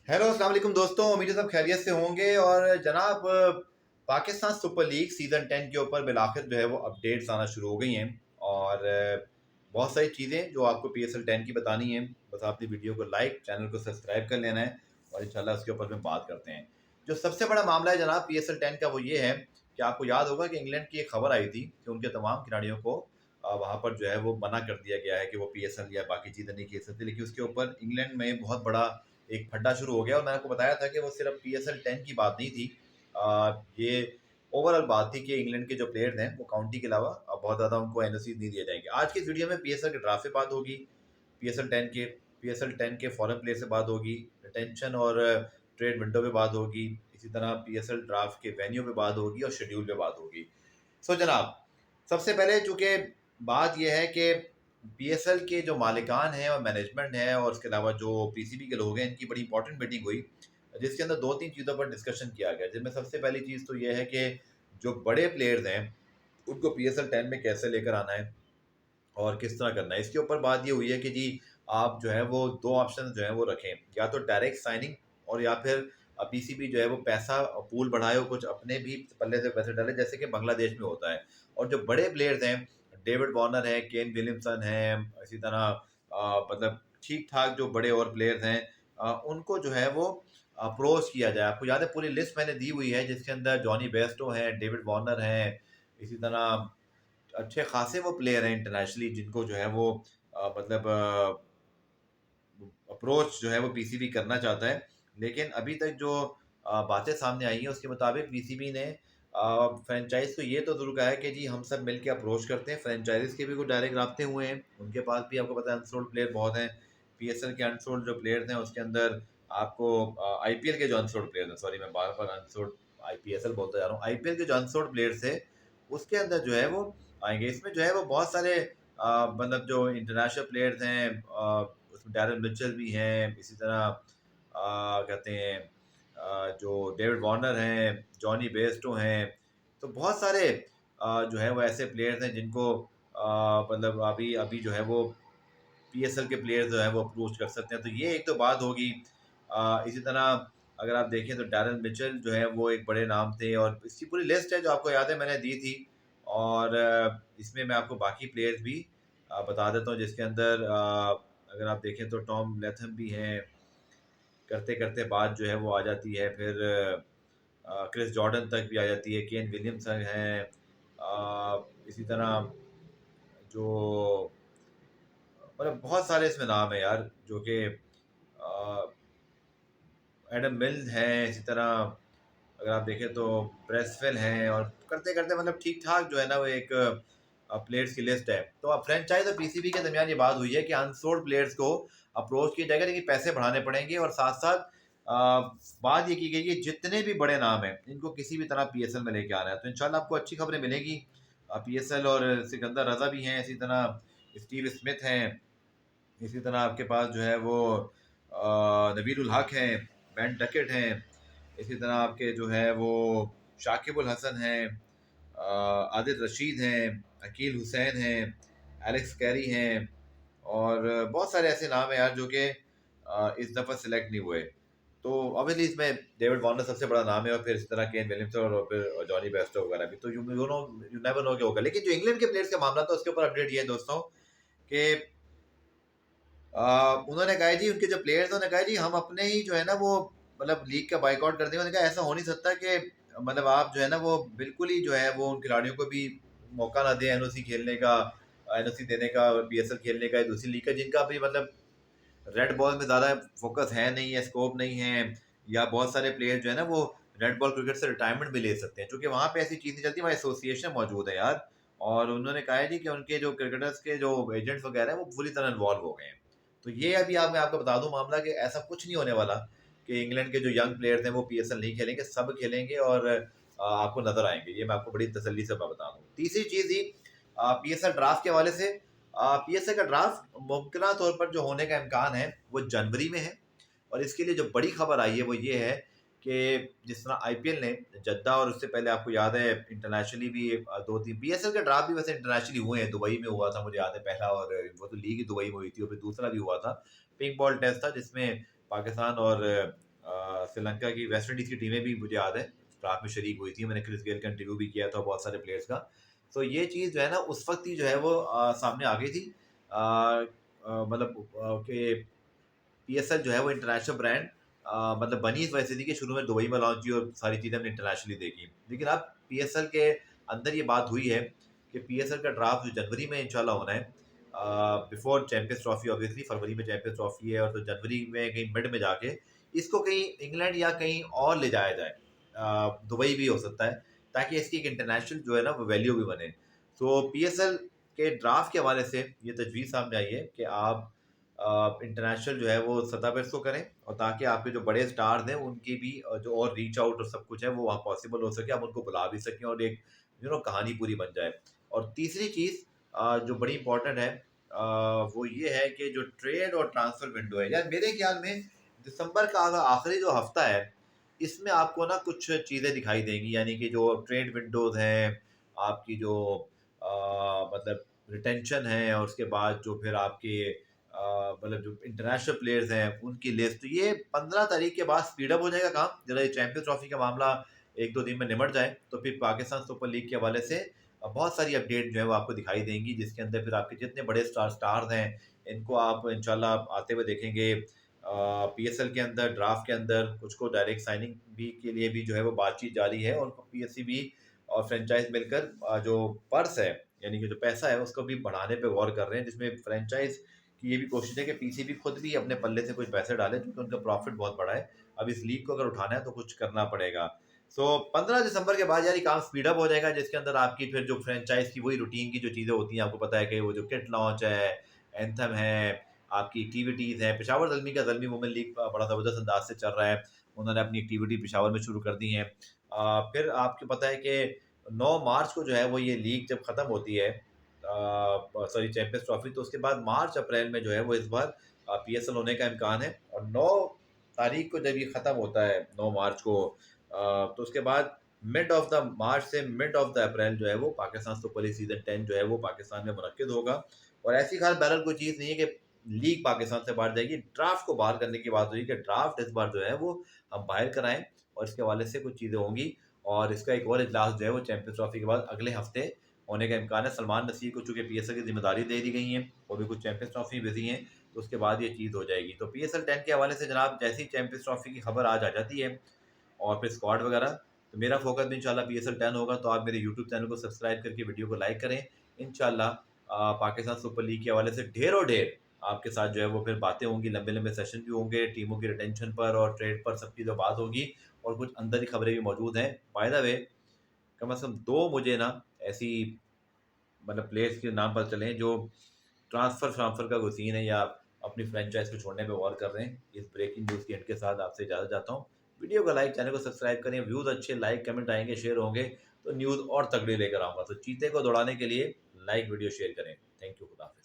Hello अस्सलाम वालेकुम दोस्तों, उम्मीद है सब खैरियत से होंगे। और जनाब, पाकिस्तान सुपर लीग सीज़न 10 के ऊपर बिलाखिर जो है वो अपडेट्स आना शुरू हो गई हैं। और बहुत सारी चीज़ें जो आपको PSL 10 की बतानी है। बस आपने वीडियो को लाइक, चैनल को सब्सक्राइब कर लेना है और इंशाल्लाह उसके ऊपर में बात करते हैं। जो सबसे बड़ा मामला है जनाब PSL 10 का, वो ये है कि आपको याद होगा कि इंग्लैंड की एक खबर आई थी कि उनके तमाम खिलाड़ियों को वहाँ पर जो है वो मना कर दिया गया है कि वो PSL या बाकी चीज़ें नहीं खेल सकते। लेकिन उसके ऊपर इंग्लैंड में बहुत बड़ा एक फड्डा शुरू हो गया। और मैंने आपको बताया था कि वो सिर्फ PSL 10 की बात नहीं थी। ये ओवरऑल बात थी कि इंग्लैंड के जो प्लेयर्स हैं वो काउंटी के अलावा बहुत ज़्यादा उनको एनओसी नहीं दिए जाएंगे। आज की इस वीडियो में PSL के ड्राफ्ट से बात होगी, PSL 10 के PSL 10 के फॉरेन प्लेयर से बात होगी, रिटेंशन और ट्रेड विंडो पे बात होगी, इसी तरह PSL ड्राफ्ट के वेन्यू पे बात होगी और शेड्यूल पे बात होगी। सो जनाब, सबसे पहले चूंकि बात यह है कि PSL के जो मालिकान हैं और मैनेजमेंट है और उसके अलावा जो PCB के लोग हैं, इनकी बड़ी इंपॉर्टेंट मीटिंग हुई जिसके अंदर दो तीन चीज़ों पर डिस्कशन किया गया। जिनमें सबसे पहली चीज़ तो यह है कि जो बड़े प्लेयर्स हैं उनको PSL 10 में कैसे लेकर आना है और किस तरह करना है। इसके ऊपर बात ये हुई है कि जी आप जो है वो दो ऑप्शन जो है वो रखें, या तो डायरेक्ट साइनिंग और या फिर PCB जो है वो पैसा पूल बढ़ाए और कुछ अपने भी पल्ले से पैसे डाले, जैसे कि बांग्लादेश में होता है। और जो बड़े प्लेयर्स हैं, डेविड वार्नर है, केन विलियमसन है, इसी तरह मतलब ठीक ठाक जो बड़े और प्लेयर्स हैं, उनको जो है वो अप्रोच किया जाए। आपको याद है पूरी लिस्ट मैंने दी हुई है जिसके अंदर जॉनी बेस्टो हैं, डेविड वार्नर हैं, इसी तरह अच्छे खासे वो प्लेयर हैं इंटरनेशनली जिनको जो है वो मतलब अप्रोच जो है वो PCB करना चाहता है। लेकिन अभी तक जो बातें सामने आई हैं उसके मुताबिक PCB ने फ्रेंचाइज को ये तो ज़रूर कहा है कि जी हम सब मिलके अप्रोच करते हैं। फ्रेंचाइजीज के भी कुछ डायरेक्ट राब्ते हुए हैं, उनके पास भी आपको पता है अनसोल्ड प्लेयर बहुत हैं। PSL के अनसोल्ड जो प्लेयर्स हैं उसके अंदर आपको IPL के जो अनसोल्ड प्लेयर्स हैं, सॉरी मैं बार बार अनसोल्ड IPSL बोलता जा रहा हूँ, IPL के जो अनसोल्ड प्लेयर्स थे उसके अंदर जो है वो आएंगे। इसमें जो है वो बहुत सारे मतलब जो इंटरनेशनल प्लेयर्स हैं, उसमें डैरेन मिचेल भी हैं, इसी तरह कहते हैं जो डेविड वार्नर हैं, जॉनी बेस्टो हैं। तो बहुत सारे जो है वो ऐसे प्लेयर्स हैं जिनको मतलब अभी अभी जो है वो PSL के प्लेयर्स जो है वो अप्रोच कर सकते हैं। तो ये एक तो बात होगी। इसी तरह अगर आप देखें तो डैरेन मिचेल जो है वो एक बड़े नाम थे और इसकी पूरी लिस्ट है जो आपको याद है मैंने दी थी। और इसमें मैं आपको बाकी प्लेयर्स भी बता देता हूँ जिसके अंदर अगर आप देखें तो टॉम लेथम भी हैं। करते करते बात जो है वो आ जाती है फिर क्रिस जॉर्डन तक भी आ जाती है, केन विलियमसन हैं। इसी तरह जो मतलब बहुत सारे इसमें नाम है यार, जो कि एडम मिल्स हैं, इसी तरह अगर आप देखें तो ब्रेसवेल हैं। और करते करते मतलब ठीक ठाक जो है ना वो एक प्लेयर्स की लिस्ट है। तो अब फ्रेंचाइज और PCB के दरमियान ये बात हुई है कि अनसोल्ड प्लेयर्स को अप्रोच किया जाएगा, लेकिन पैसे बढ़ाने पड़ेंगे। और साथ साथ बात ये की गई कि जितने भी बड़े नाम हैं इनको किसी भी तरह PSL में लेके आना है। तो इंशाल्लाह आपको अच्छी खबरें मिलेगी। PSL और सिकंदर रजा भी हैं, इसी तरह स्टीव स्मिथ हैं, इसी तरह आपके पास जो है वो नबील उल हक हैं, बैन डकेट हैं, इसी तरह आपके जो है वो शाकिब उल हसन हैं, आदिल रशीद हैं, अकील हुसैन हैं, एलेक्स कैरी हैं। और बहुत सारे ऐसे नाम हैं यार जो कि इस दफ़ा सिलेक्ट नहीं हुए। तो ऑब्वियसली इसमें डेविड वार्नर सबसे बड़ा नाम है और फिर इस तरह केन विलियमसन और फिर जॉनी बेस्टो वगैरह भी। तो यू नेवर नो क्या होगा। लेकिन जो इंग्लैंड के प्लेयर्स का मामला था उसके ऊपर अपडेट ये है दोस्तों कि उन्होंने कहा जी, उनके जो प्लेयर्स उन्होंने कहा जी हम अपने ही जो है ना वो मतलब लीग का बाइकआउट कर देंगे। उन्होंने कहा ऐसा हो नहीं सकता कि मतलब आप जो है ना वो बिल्कुल ही जो है वो उन खिलाड़ियों को भी मौका ना दें एनओसी खेलने का, एनओसी देने का, PSL खेलने का, दूसरी लीग का, जिनका भी मतलब रेड बॉल में ज़्यादा फोकस है नहीं है, स्कोप नहीं है। या बहुत सारे प्लेयर जो है ना वो रेड बॉल क्रिकेट से रिटायरमेंट भी ले सकते हैं, क्योंकि वहाँ पे ऐसी चीज़ नहीं चलती, वहाँ एसोसिएशन मौजूद है यार। और उन्होंने कहा है जी कि उनके जो क्रिकेटर्स के जो एजेंट्स वगैरह हैं वो पूरी तरह इन्वॉल्व हो गए हैं। तो ये अभी मैं आपको बता दूं मामला कि ऐसा कुछ नहीं होने वाला कि इंग्लैंड के जो यंग प्लेयर्स हैं वो PSL नहीं खेलेंगे, सब खेलेंगे और आपको नजर आएंगे। ये मैं आपको बड़ी तसल्ली से मैं बता दूं। तीसरी चीज़ ही PSL ड्राफ्ट के हवाले से, PSL का ड्राफ्ट मुमकिन तौर पर जो होने का इम्कान है वो जनवरी में है। और इसके लिए जो बड़ी खबर आई है वो ये है कि जिस तरह IPL ने जद्दा और उससे पहले आपको याद है इंटरनेशनली भी दो तीन PSL के ड्राफ्ट भी वैसे इंटरनेशनली हुए हैं। दुबई में हुआ था मुझे याद है पहला, और वो तो लीग ही दुबई में हुई थी। और फिर दूसरा भी हुआ था, पिंक बॉल टेस्ट था जिसमें पाकिस्तान और श्रीलंका की, वेस्ट इंडीज़ की टीमें भी मुझे याद है ड्राफ्ट में शरीक हुई थी। मैंने क्रिस गेल का इंटरव्यू भी किया था बहुत सारे प्लेयर्स का। तो ये चीज़ जो है ना उस वक़्त ही जो है वो सामने आ गई थी। मतलब कि पीएसएल जो है वो इंटरनेशनल ब्रांड मतलब बनी इस वजह से थी कि शुरू में दुबई में लॉन्च की और सारी चीज़ें हमने इंटरनेशनली देखी। लेकिन अब पीएसएल के अंदर ये बात हुई है कि पीएसएल का ड्राफ्ट जो जनवरी में इंशाल्लाह होना है, बिफोर चैंपियंस ट्रॉफी, ऑब्वियसली फरवरी में चैंपियंस ट्रॉफी है और तो जनवरी में कहीं मिड में जाके इसको कहीं इंग्लैंड या कहीं और ले जाया जाए। दुबई भी हो सकता है, ताकि इसकी एक इंटरनेशनल जो है ना वो वैल्यू भी बने। तो पीएसएल के ड्राफ्ट के हवाले से ये तजवीज़ सामने आई है कि आप इंटरनेशनल जो है वो सतह पर इसको करें, और ताकि आपके जो बड़े स्टार्स हैं उनकी भी जो और रीच आउट और सब कुछ है वो वहाँ पॉसिबल हो सके, आप उनको बुला भी सकें और एक कहानी पूरी बन जाए। और तीसरी चीज़ जो बड़ी इंपॉर्टेंट है वो ये है कि जो ट्रेड और ट्रांसफर विंडो है यार, मेरे ख्याल में दिसंबर का आखिरी जो हफ्ता है इसमें आपको ना कुछ चीज़ें दिखाई देंगी, यानी कि जो ट्रेड विंडोज़ हैं, आपकी जो मतलब रिटेंशन है, और उसके बाद जो फिर आपके मतलब जो इंटरनेशनल प्लेयर्स हैं उनकी लिस्ट, ये 15 तारीख के बाद स्पीड अप हो जाएगा काम। जरा ये चैंपियंस ट्रॉफी का मामला 1-2 दिन में निमट जाए तो फिर पाकिस्तान सुपर लीग के हवाले से बहुत सारी अपडेट जो है वो आपको दिखाई देंगी, जिसके अंदर फिर आपके जितने बड़े स्टार्स हैं इनको आप इंशाल्लाह आते हुए देखेंगे। पीएसएल के अंदर ड्राफ्ट के अंदर कुछ को डायरेक्ट साइनिंग भी के लिए भी जो है वो बातचीत जारी है, और पीएससी भी और फ्रेंचाइज मिलकर जो पर्स है, यानी कि जो पैसा है उसको भी बढ़ाने पे गौर कर रहे हैं, जिसमें फ्रेंचाइज की ये भी कोशिश है कि पीसीबी खुद भी अपने पल्ले से कुछ पैसे डाले, क्योंकि उनका प्रॉफिट बहुत बड़ा है। अब इस लीग को अगर उठाना है तो कुछ करना पड़ेगा। सो 15 दिसंबर के बाद यार ये काम स्पीड अप हो जाएगा, जिसके अंदर आपकी फिर जो फ्रेंचाइज की वही रूटीन की जो चीज़ें होती हैं, आपको पता है कि वो जो किट लॉन्च है, एंथम है, आपकी एक्टिविटीज़ हैं। पेशावर ज़ल्मी का ज़ल्मी वुमेन लीग बड़ा ज़बरदस्त अंदाज से चल रहा है, उन्होंने अपनी एक्टिविटी पेशावर में शुरू कर दी है। फिर आपको पता है कि 9 मार्च को जो है वो ये लीग जब ख़त्म होती है, सॉरी चैंपियंस ट्रॉफी, तो उसके बाद मार्च अप्रैल में जो है वो इस बार पीएसएल होने का इम्कान है। और 9 तारीख को जब ये ख़त्म होता है 9 मार्च को, तो उसके बाद मिड ऑफ द मार्च से मिड ऑफ द अप्रैल जो है वो पाकिस्तान सुपर लीग सीजन 10 जो है वो पाकिस्तान में मुनक्किद होगा। और ऐसी खास बहरहाल कोई चीज़ नहीं है कि लीग पाकिस्तान से बाहर जाएगी। ड्राफ्ट को बाहर करने की बात हुई कि ड्राफ्ट इस बार जो है वो हम बाहर कराएं, और इसके हवाले से कुछ चीज़ें होंगी। और इसका एक और इजलास जो है वो चैंपियंस ट्रॉफी के बाद अगले हफ्ते होने का इम्कान है। सलमान नसीर को चूंकि पीएसएल की जिम्मेदारी दे दी गई है, वो भी कुछ चैंपियंस ट्रॉफी बिजी हैं, तो उसके बाद ये चीज़ हो जाएगी। तो पीएसएल 10 के हवाले से जनाब जैसी चैंपियंस ट्रॉफी की खबर आज आ जाती है और फिर स्क्वाड वगैरह, तो मेरा फोकस भी इंशाल्लाह पीएसएल 10 होगा। तो आप मेरे यूट्यूब चैनल को सब्सक्राइब करके वीडियो को लाइक करें। इंशाल्लाह पाकिस्तान सुपर लीग के हवाले से ढेरों ढेर आपके साथ जो है वो फिर बातें होंगी, लंबे लंबे सेशन भी होंगे, टीमों की रिटेंशन पर और ट्रेड पर सबकी जो बात होगी, और कुछ अंदर की खबरें भी मौजूद हैं। बाय द वे, कम से कम 2 मुझे ना ऐसी मतलब प्लेयर्स के नाम पता चले हैं जो ट्रांसफ़र श्रांसफ़र का कोई सीन है या अपनी फ्रेंचाइज़ को छोड़ने पे गौर कर रहे हैं। इस ब्रेकिंग न्यूज़ के हिंट के साथ आपसे इजाज़त चाहता हूँ। वीडियो को लाइक, चैनल को सब्सक्राइब करें। व्यूज़ अच्छे, लाइक, कमेंट आएँगे, शेयर होंगे, तो न्यूज़ और तगड़ी लेकर आऊँगा। तो चीते को दौड़ाने के लिए लाइक, वीडियो शेयर करें। Thank you. खुदा हाफ़िज़।